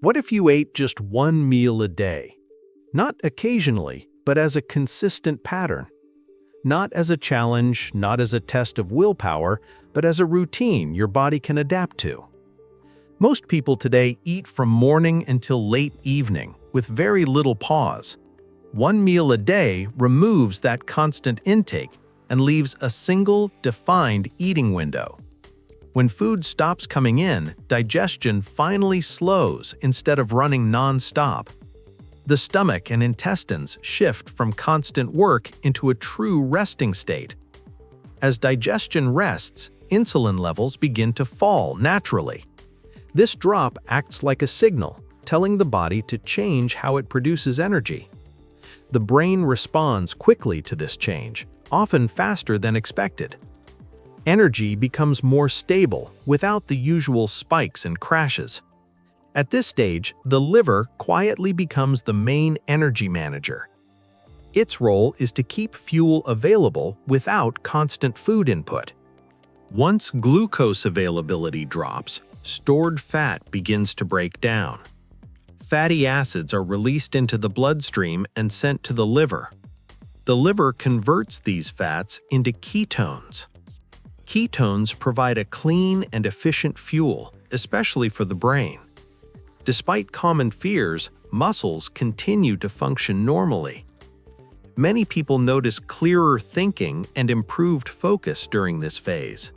What if you ate just one meal a day? Not occasionally, but as a consistent pattern. Not as a challenge, not as a test of willpower, but as a routine your body can adapt to. Most people today eat from morning until late evening, with very little pause. One meal a day removes that constant intake and leaves a single, defined eating window. When food stops coming in, digestion finally slows instead of running non-stop. The stomach and intestines shift from constant work into a true resting state. As digestion rests, insulin levels begin to fall naturally. This drop acts like a signal, telling the body to change how it produces energy. The brain responds quickly to this change, often faster than expected. Energy becomes more stable without the usual spikes and crashes. At this stage, the liver quietly becomes the main energy manager. Its role is to keep fuel available without constant food input. Once glucose availability drops, stored fat begins to break down. Fatty acids are released into the bloodstream and sent to the liver. The liver converts these fats into ketones. Ketones provide a clean and efficient fuel, especially for the brain. Despite common fears, muscles continue to function normally. Many people notice clearer thinking and improved focus during this phase.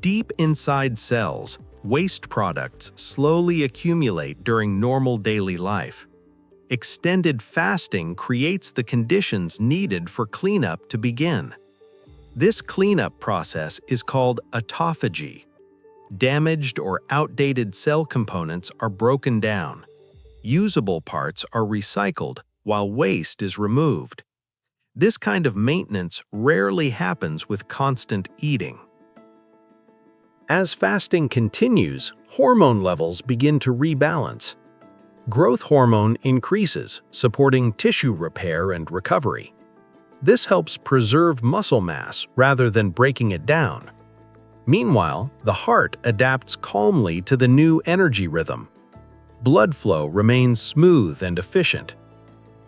Deep inside cells, waste products slowly accumulate during normal daily life. Extended fasting creates the conditions needed for cleanup to begin. This cleanup process is called autophagy. Damaged or outdated cell components are broken down. Usable parts are recycled while waste is removed. This kind of maintenance rarely happens with constant eating. As fasting continues, hormone levels begin to rebalance. Growth hormone increases, supporting tissue repair and recovery. This helps preserve muscle mass rather than breaking it down. Meanwhile, the heart adapts calmly to the new energy rhythm. Blood flow remains smooth and efficient.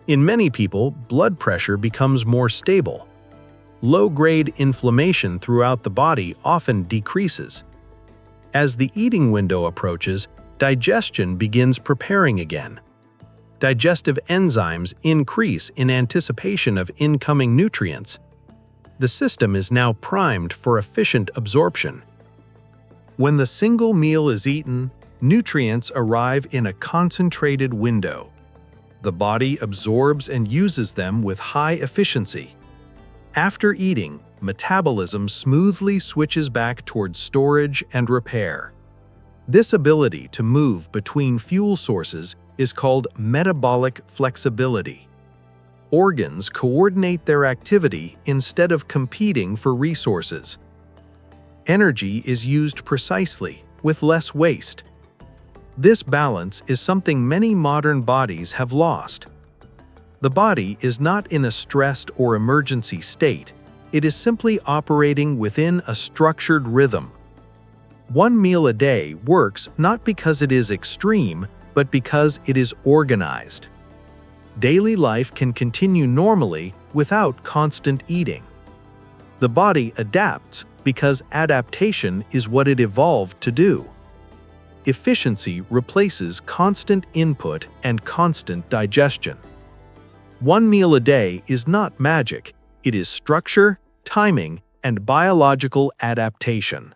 In many people, blood pressure becomes more stable. Low-grade inflammation throughout the body often decreases. As the eating window approaches, digestion begins preparing again. Digestive enzymes increase in anticipation of incoming nutrients. The system is now primed for efficient absorption. When the single meal is eaten, nutrients arrive in a concentrated window. The body absorbs and uses them with high efficiency. After eating, metabolism smoothly switches back towards storage and repair. This ability to move between fuel sources is called metabolic flexibility. Organs coordinate their activity instead of competing for resources. Energy is used precisely, with less waste. This balance is something many modern bodies have lost. The body is not in a stressed or emergency state. It is simply operating within a structured rhythm. One meal a day works not because it is extreme, but because it is organized. Daily life can continue normally without constant eating. The body adapts because adaptation is what it evolved to do. Efficiency replaces constant input and constant digestion. One meal a day is not magic, it is structure, timing, and biological adaptation.